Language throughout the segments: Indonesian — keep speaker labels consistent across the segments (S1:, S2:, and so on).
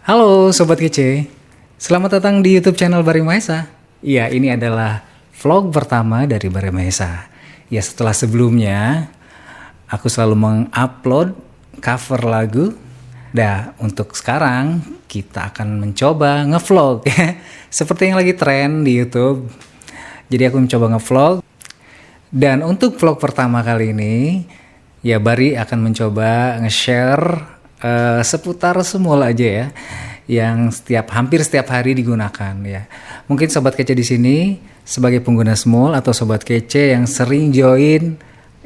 S1: Halo Sobat Kece, selamat datang di YouTube channel Bari Mahesa. Iya, ini adalah vlog pertama dari Bari Mahesa. Ya, setelah sebelumnya aku selalu mengupload cover lagu. Nah, untuk sekarang kita akan mencoba ngevlog ya. Seperti yang lagi tren di YouTube. Jadi aku mencoba ngevlog. Dan untuk vlog pertama kali ini, ya Bari akan mencoba nge-share seputar semul aja ya, yang hampir setiap hari digunakan ya. Mungkin sobat kece di sini sebagai pengguna semul atau sobat kece yang sering join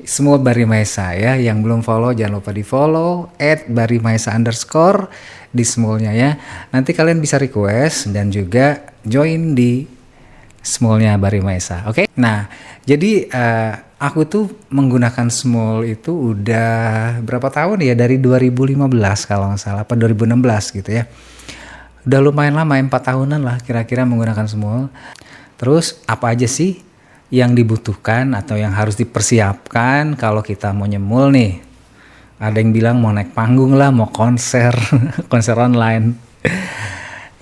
S1: semul Bari Mahesa ya, yang belum follow jangan lupa di follow @barimahesa_ di semulnya ya. Nanti kalian bisa request dan juga join di semulnya Bari Mahesa. Oke? Nah, jadi aku tuh menggunakan small itu udah berapa tahun ya, dari 2015 kalau nggak salah, apa 2016 gitu ya. Udah lumayan lama, 4 tahunan lah kira-kira menggunakan small. Terus apa aja sih yang dibutuhkan atau yang harus dipersiapkan kalau kita mau nyemul nih? Ada yang bilang mau naik panggung lah, mau konser, konser online.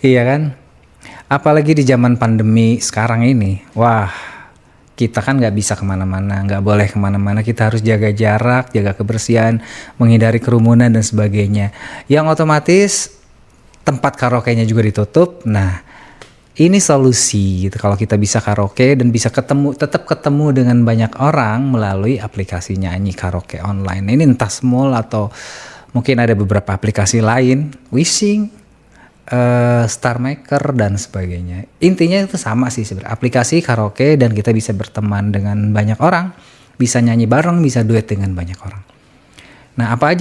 S1: Iya kan? Apalagi di zaman pandemi sekarang ini, wah, kita kan nggak bisa kemana-mana, nggak boleh kemana-mana. Kita harus jaga jarak, jaga kebersihan, menghindari kerumunan dan sebagainya. Yang otomatis tempat karaoke-nya juga ditutup. Nah, ini solusi gitu. Kalau kita bisa karaoke dan bisa tetap ketemu dengan banyak orang melalui aplikasi nyanyi karaoke online. Ini entah Small atau mungkin ada beberapa aplikasi lain, Wishing, Star Maker dan sebagainya. Intinya itu sama sih sebenarnya, aplikasi karaoke dan kita bisa berteman dengan banyak orang, bisa nyanyi bareng, bisa duet dengan banyak orang. Nah, apa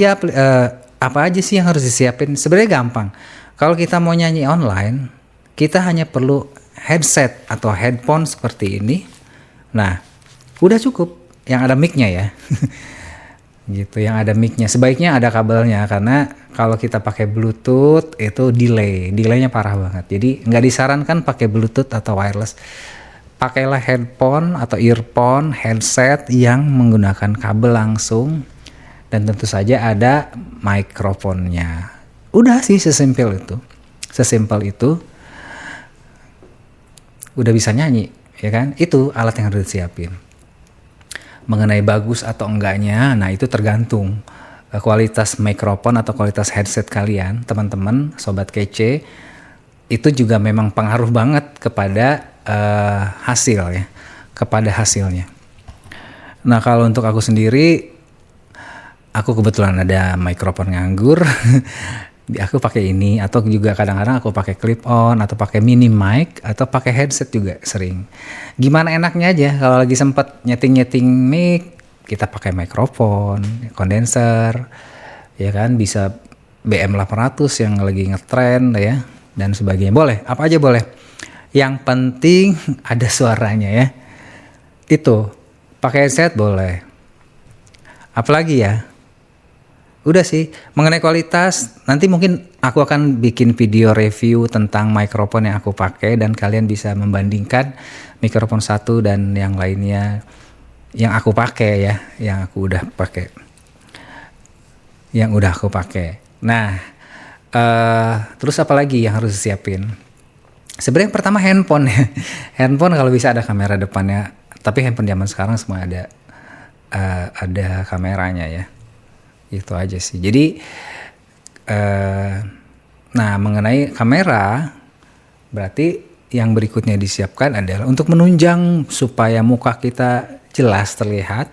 S1: aja sih yang harus disiapin? Sebenarnya gampang. Kalau kita mau nyanyi online, kita hanya perlu headset atau headphone seperti ini. Nah, udah cukup yang ada mic-nya ya. Gitu, yang ada mic-nya. Sebaiknya ada kabelnya, karena kalau kita pakai Bluetooth itu delaynya parah banget. Jadi nggak disarankan pakai Bluetooth atau wireless. Pakailah headphone atau earphone, headset yang menggunakan kabel langsung, dan tentu saja ada mikrofonnya. Udah sih, sesimpel itu. Udah bisa nyanyi, ya kan? Itu alat yang harus disiapin. Mengenai bagus atau enggaknya, nah itu tergantung kualitas mikrofon atau kualitas headset kalian, teman-teman, sobat kece. Itu juga memang pengaruh banget kepada hasil ya, kepada hasilnya. Nah, kalau untuk aku sendiri, aku kebetulan ada mikrofon nganggur. Aku pakai ini, atau juga kadang-kadang aku pakai clip on atau pakai mini mic atau pakai headset juga sering. Gimana enaknya aja. Kalau lagi sempet nyeting mic, kita pakai mikrofon, kondenser, ya kan, bisa BM800 yang lagi ngetrend ya, dan sebagainya. Boleh, apa aja boleh. Yang penting ada suaranya ya. Itu, pakai headset boleh. Apalagi ya? Udah sih. Mengenai kualitas, nanti mungkin aku akan bikin video review tentang mikrofon yang aku pakai, dan kalian bisa membandingkan mikrofon satu dan yang lainnya yang aku pakai ya, yang udah aku pakai. Nah, terus apa lagi yang harus disiapin? Sebenarnya yang pertama handphone ya. Handphone kalau bisa ada kamera depannya, tapi handphone zaman sekarang semua ada kameranya ya. Itu aja sih. Jadi nah, mengenai kamera, berarti yang berikutnya disiapkan adalah untuk menunjang supaya muka kita jelas terlihat.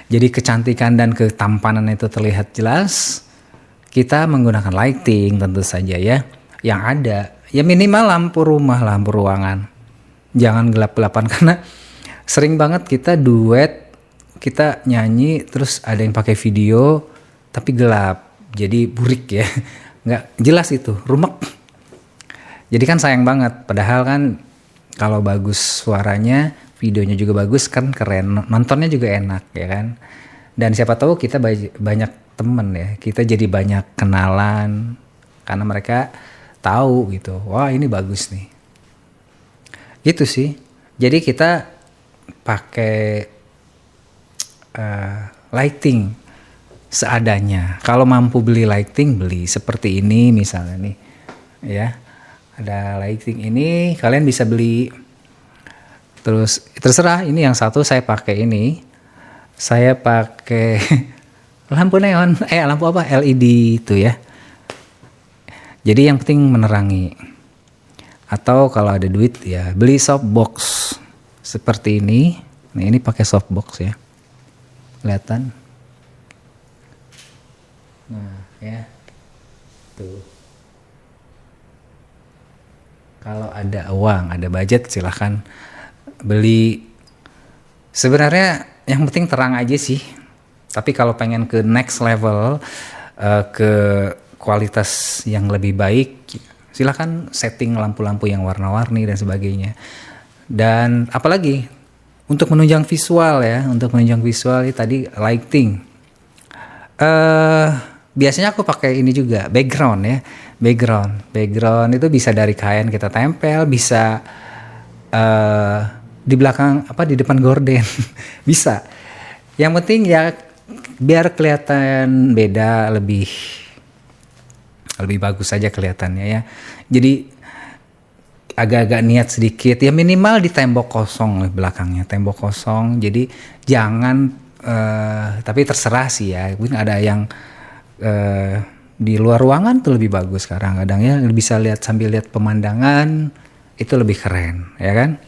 S1: Jadi kecantikan dan ketampanan itu terlihat jelas. Kita menggunakan lighting tentu saja ya. Yang ada ya minimal lampu rumah, lampu ruangan. Jangan gelap-gelapan, karena sering banget kita duet, kita nyanyi terus ada yang pakai video tapi gelap, jadi burik ya, nggak jelas, itu rumek. Jadi kan sayang banget, padahal kan kalau bagus suaranya, videonya juga bagus kan, keren, nontonnya juga enak ya kan. Dan siapa tahu kita banyak temen ya, kita jadi banyak kenalan karena mereka tahu gitu, wah ini bagus nih. Gitu sih. Jadi kita pakai lighting seadanya. Kalau mampu beli lighting, beli seperti ini misalnya nih. ya. Ada lighting ini kalian bisa beli. Terus terserah, ini yang satu saya pakai ini. Saya pakai lampu neon, lampu apa? LED itu ya. Jadi yang penting menerangi. Atau kalau ada duit ya beli softbox seperti ini. Nah, ini pakai softbox ya. Kelihatan? Nah, ya. Tuh. Kalau ada uang, ada budget, silahkan beli. Sebenarnya yang penting terang aja sih. Tapi kalau pengen ke next level, ke kualitas yang lebih baik, silahkan setting lampu-lampu yang warna-warni dan sebagainya. Dan apalagi untuk menunjang visual ya, untuk menunjang visual tadi lighting. Biasanya aku pakai ini juga, background ya. Background itu bisa dari kain kita tempel, bisa di belakang di depan gorden. Bisa. Yang penting ya biar kelihatan beda, lebih bagus saja kelihatannya ya. Jadi agak-agak niat sedikit ya, minimal di tembok kosong belakangnya, tembok kosong. Jadi jangan tapi terserah sih ya. Mungkin ada yang di luar ruangan tuh lebih bagus sekarang, kadang ya bisa sambil lihat pemandangan, itu lebih keren ya kan.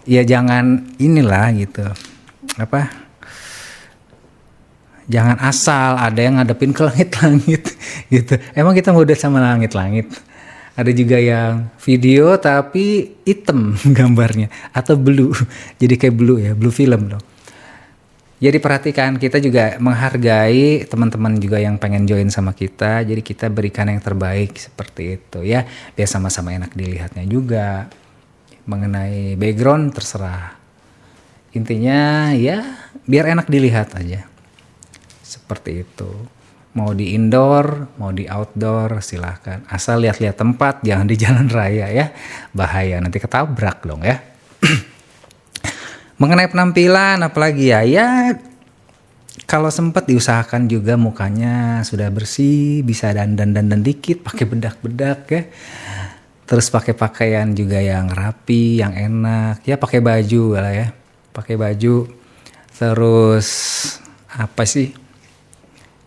S1: Ya jangan inilah gitu, jangan asal ada yang ngadepin ke langit-langit gitu. Emang kita mau udah sama langit-langit? Ada juga yang video tapi hitam gambarnya atau blue. Jadi kayak blue ya, blue film dong. Jadi perhatikan, kita juga menghargai teman-teman juga yang pengen join sama kita. Jadi kita berikan yang terbaik seperti itu ya. Biar sama-sama enak dilihatnya juga. Mengenai background terserah. Intinya ya biar enak dilihat aja. Seperti itu. Mau di indoor, mau di outdoor, silahkan. Asal lihat-lihat tempat, jangan di jalan raya ya. Bahaya, nanti ketabrak dong ya. Mengenai penampilan apalagi ya kalau sempat diusahakan juga mukanya sudah bersih, bisa dandan dikit, pakai bedak-bedak ya. Terus pakai pakaian juga yang rapi, yang enak. Ya pakai baju lah ya. Pakai baju. Terus apa sih?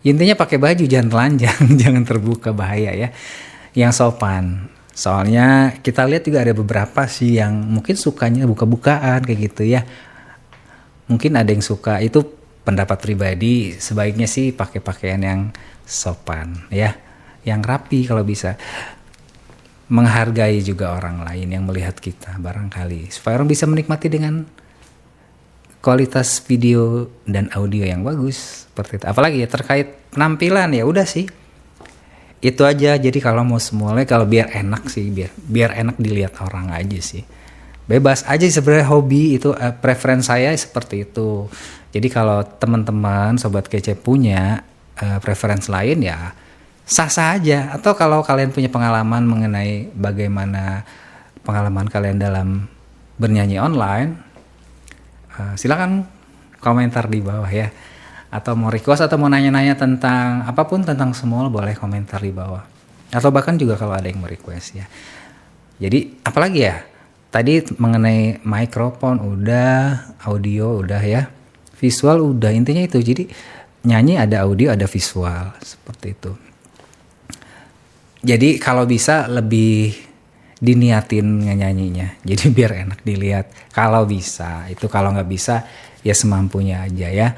S1: Intinya pakai baju, jangan telanjang, jangan terbuka, bahaya ya. Yang sopan. Soalnya kita lihat juga ada beberapa sih yang mungkin sukanya buka-bukaan kayak gitu ya. Mungkin ada yang suka, itu pendapat pribadi, sebaiknya sih pakai pakaian yang sopan ya. Yang rapi kalau bisa. Menghargai juga orang lain yang melihat kita barangkali. Supaya orang bisa menikmati dengan kualitas video dan audio yang bagus seperti itu. Apalagi ya terkait penampilan ya udah sih. Itu aja. Jadi kalau mau semuanya, kalau biar enak sih, biar enak dilihat orang aja sih. Bebas aja sebenarnya, hobi itu preferensi saya seperti itu. Jadi kalau teman-teman sobat kece punya preferensi lain ya sah-sah aja. Atau kalau kalian punya pengalaman mengenai bagaimana pengalaman kalian dalam bernyanyi online, silakan komentar di bawah ya. Atau mau request atau mau nanya-nanya tentang apapun tentang semua, boleh komentar di bawah. Atau bahkan juga kalau ada yang mau request ya. Jadi apalagi ya? Tadi mengenai mikrofon udah, audio udah ya. Visual udah, intinya itu. Jadi nyanyi ada audio, ada visual, seperti itu. Jadi kalau bisa lebih diniatin nyanyinya. Jadi biar enak dilihat. Kalau bisa, itu kalau nggak bisa ya semampunya aja ya.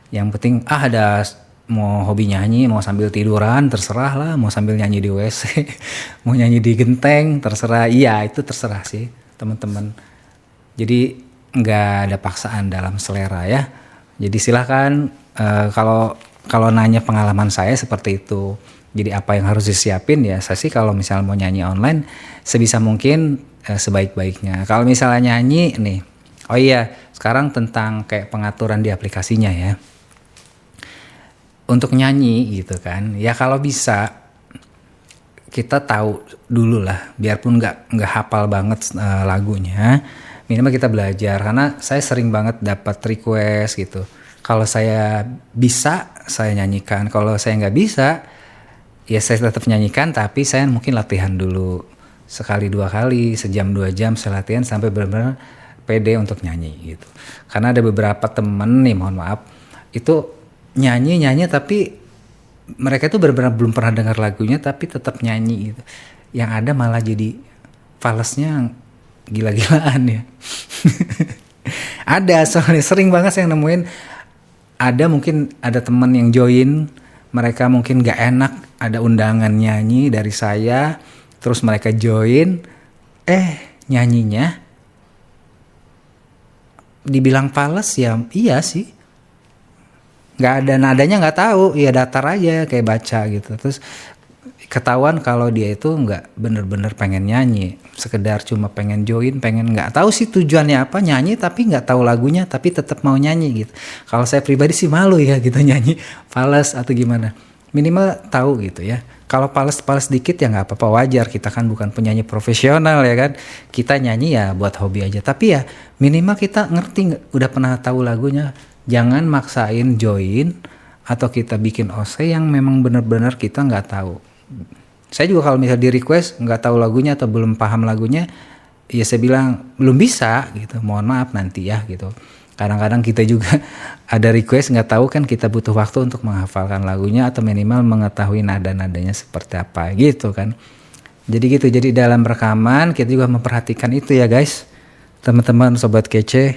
S1: Yang penting ada mau hobi nyanyi, mau sambil tiduran terserah lah, mau sambil nyanyi di WC, mau nyanyi di genteng terserah. Iya itu terserah sih teman-teman. Jadi nggak ada paksaan dalam selera ya. Jadi silahkan kalau nanya pengalaman saya seperti itu. Jadi apa yang harus disiapin ya, saya sih kalau misalnya mau nyanyi online sebisa mungkin sebaik-baiknya. Kalau misalnya nyanyi nih, oh iya sekarang tentang kayak pengaturan di aplikasinya ya. Untuk nyanyi gitu kan, ya kalau bisa kita tahu dulu lah, biarpun nggak hafal banget lagunya, minimal kita belajar. Karena saya sering banget dapat request gitu. Kalau saya bisa, saya nyanyikan. Kalau saya nggak bisa, ya saya tetap nyanyikan, tapi saya mungkin latihan dulu sekali 2 kali, sejam 2 jam saya latihan sampai benar-benar pede untuk nyanyi gitu. Karena ada beberapa temen nih, mohon maaf, itu nyanyi tapi mereka itu benar-benar belum pernah dengar lagunya tapi tetap nyanyi gitu. Yang ada malah jadi falesnya gila-gilaan ya. Ada, soalnya sering banget saya nemuin, ada mungkin ada teman yang join, mereka mungkin gak enak ada undangan nyanyi dari saya, terus mereka join, nyanyinya dibilang fales ya iya sih, gak ada nadanya, gak tahu, ya datar aja kayak baca gitu. Terus ketahuan kalau dia itu nggak bener-bener pengen nyanyi, sekedar cuma pengen join, pengen nggak tahu sih tujuannya apa, nyanyi tapi nggak tahu lagunya tapi tetap mau nyanyi gitu. Kalau saya pribadi sih malu ya gitu nyanyi fales atau gimana, minimal tahu gitu ya. Kalau fales dikit ya nggak apa-apa, wajar, kita kan bukan penyanyi profesional ya kan, kita nyanyi ya buat hobi aja, tapi ya minimal kita ngerti, udah pernah tahu lagunya. Jangan maksain join atau kita bikin OC yang memang benar-benar kita nggak tahu. Saya juga kalau misalnya di request nggak tahu lagunya atau belum paham lagunya, ya saya bilang belum bisa gitu, mohon maaf nanti ya gitu. Kadang-kadang kita juga ada request nggak tahu kan, kita butuh waktu untuk menghafalkan lagunya atau minimal mengetahui nada-nadanya seperti apa gitu kan. Jadi gitu, jadi dalam rekaman kita juga memperhatikan itu ya guys, teman-teman sobat kece.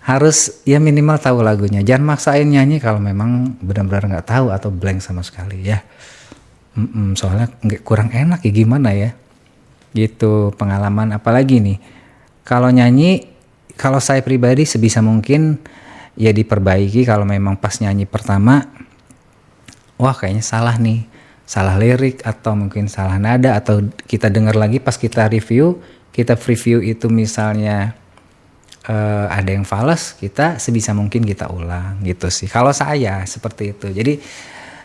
S1: Harus ya minimal tahu lagunya, jangan maksain nyanyi kalau memang benar-benar nggak tahu atau blank sama sekali ya. Soalnya kurang enak ya, gimana ya gitu pengalaman. Apalagi nih kalau nyanyi, kalau saya pribadi sebisa mungkin ya diperbaiki. Kalau memang pas nyanyi pertama, wah kayaknya salah nih, salah lirik atau mungkin salah nada, atau kita dengar lagi pas kita review itu misalnya ada yang fals, kita sebisa mungkin kita ulang gitu sih. Kalau saya seperti itu. Jadi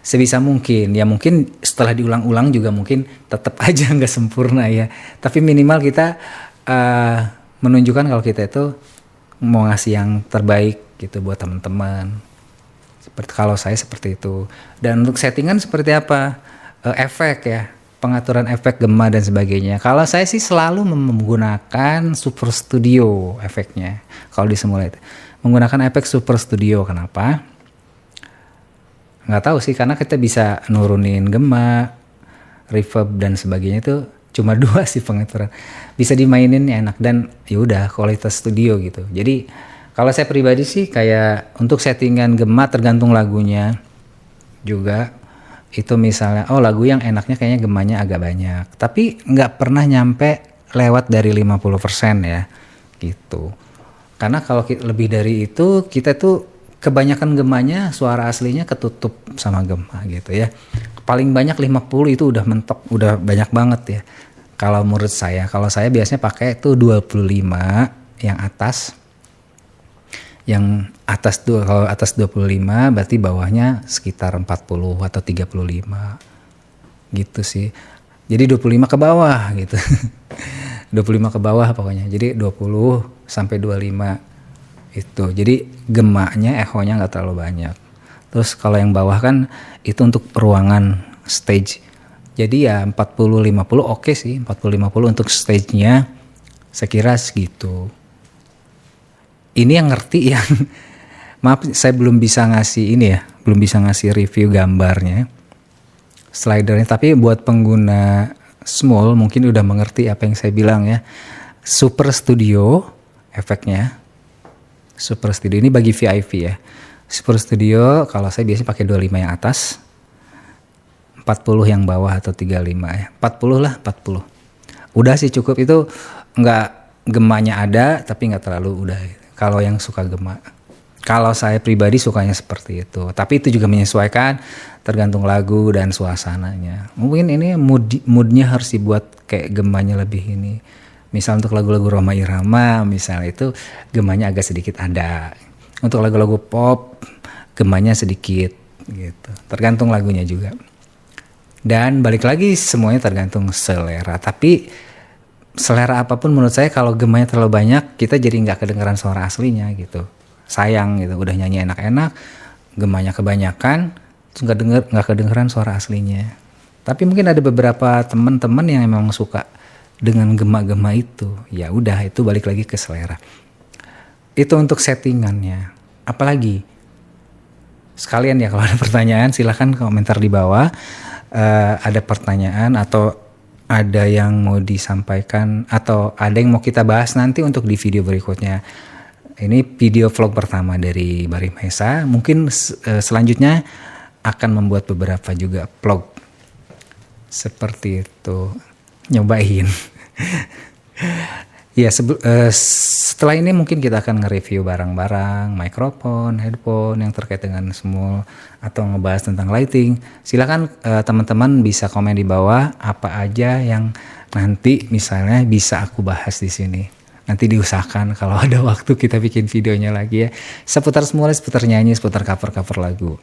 S1: sebisa mungkin, ya mungkin setelah diulang-ulang juga mungkin tetap aja nggak sempurna ya. Tapi minimal kita menunjukkan kalau kita itu mau ngasih yang terbaik gitu buat teman-teman. Seperti kalau saya seperti itu. Dan untuk settingan seperti apa? Efek ya, pengaturan efek gema dan sebagainya. Kalau saya sih selalu menggunakan Super Studio efeknya. Kalau di semula itu menggunakan efek Super Studio. Kenapa? Nggak tahu sih, karena kita bisa nurunin gema, reverb dan sebagainya, itu cuma 2 sih pengaturan. Bisa dimainin enak dan yaudah kualitas studio gitu. Jadi kalau saya pribadi sih kayak untuk settingan gema tergantung lagunya juga. Itu misalnya lagu yang enaknya kayaknya gemanya agak banyak, tapi nggak pernah nyampe lewat dari 50% ya gitu. Karena kalau lebih dari itu kita tuh kebanyakan gemanya, suara aslinya ketutup sama gema gitu ya. Paling banyak 50 itu udah mentok, udah banyak banget ya. Kalau menurut saya, kalau saya biasanya pakai itu 25 yang atas. Yang atas kalau atas 25 berarti bawahnya sekitar 40 atau 35 gitu sih. Jadi 25 ke bawah gitu. 25 ke bawah pokoknya. Jadi 20 sampai 25 itu. Jadi gemanya, echonya nggak terlalu banyak. Terus kalau yang bawah kan itu untuk ruangan stage. Jadi ya 40-50 oke sih. 40-50 untuk stage-nya saya kira segitu. Ini yang ngerti yang maaf saya belum bisa ngasih ini ya, belum bisa ngasih review gambarnya, slidernya, tapi buat pengguna small mungkin udah mengerti apa yang saya bilang ya. Super Studio efeknya, Super Studio ini bagi VIP ya. Super Studio kalau saya biasanya pakai 25 yang atas, 40 yang bawah atau 35 ya, 40 lah, 40. Udah sih cukup, itu nggak gemanya ada tapi nggak terlalu udah. Kalau yang suka gema, kalau saya pribadi sukanya seperti itu. Tapi itu juga menyesuaikan tergantung lagu dan suasananya. Mungkin ini moodnya harus dibuat kayak gemanya lebih ini. Misal untuk lagu-lagu Rhoma Irama misalnya itu gemanya agak sedikit ada. Untuk lagu-lagu pop gemanya sedikit gitu. Tergantung lagunya juga. Dan balik lagi semuanya tergantung selera. Tapi selera apapun menurut saya kalau gemanya terlalu banyak kita jadi nggak kedengeran suara aslinya gitu. Sayang gitu, udah nyanyi enak-enak gemanya kebanyakan terus nggak kedengeran suara aslinya. Tapi mungkin ada beberapa teman-teman yang memang suka dengan gema-gema itu. Ya udah, itu balik lagi ke selera. Itu untuk settingannya. Apalagi sekalian ya, kalau ada pertanyaan silahkan komentar di bawah. Ada pertanyaan atau ada yang mau disampaikan atau ada yang mau kita bahas nanti untuk di video berikutnya. Ini video vlog pertama dari Bari Mahesa. Mungkin selanjutnya akan membuat beberapa juga vlog seperti itu, nyobain. Ya, setelah ini mungkin kita akan nge-review barang-barang, mikrofon, headphone yang terkait dengan semua atau ngebahas tentang lighting. Silakan teman-teman bisa komen di bawah apa aja yang nanti misalnya bisa aku bahas di sini. Nanti diusahakan kalau ada waktu kita bikin videonya lagi ya. Seputar semula, seputar nyanyi, seputar cover-cover lagu.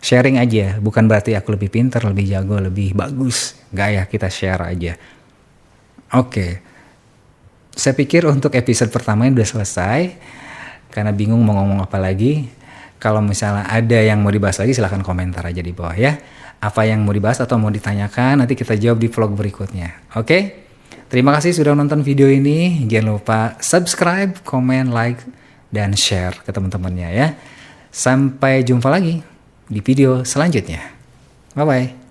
S1: Sharing aja, bukan berarti aku lebih pintar, lebih jago, lebih bagus. Enggak ya, kita share aja. Oke. Saya pikir untuk episode pertama ini udah selesai. Karena bingung mau ngomong apa lagi. Kalau misalnya ada yang mau dibahas lagi silahkan komentar aja di bawah ya. Apa yang mau dibahas atau mau ditanyakan nanti kita jawab di vlog berikutnya. Oke? Terima kasih sudah nonton video ini. Jangan lupa subscribe, komen, like, dan share ke teman-temannya ya. Sampai jumpa lagi di video selanjutnya. Bye-bye.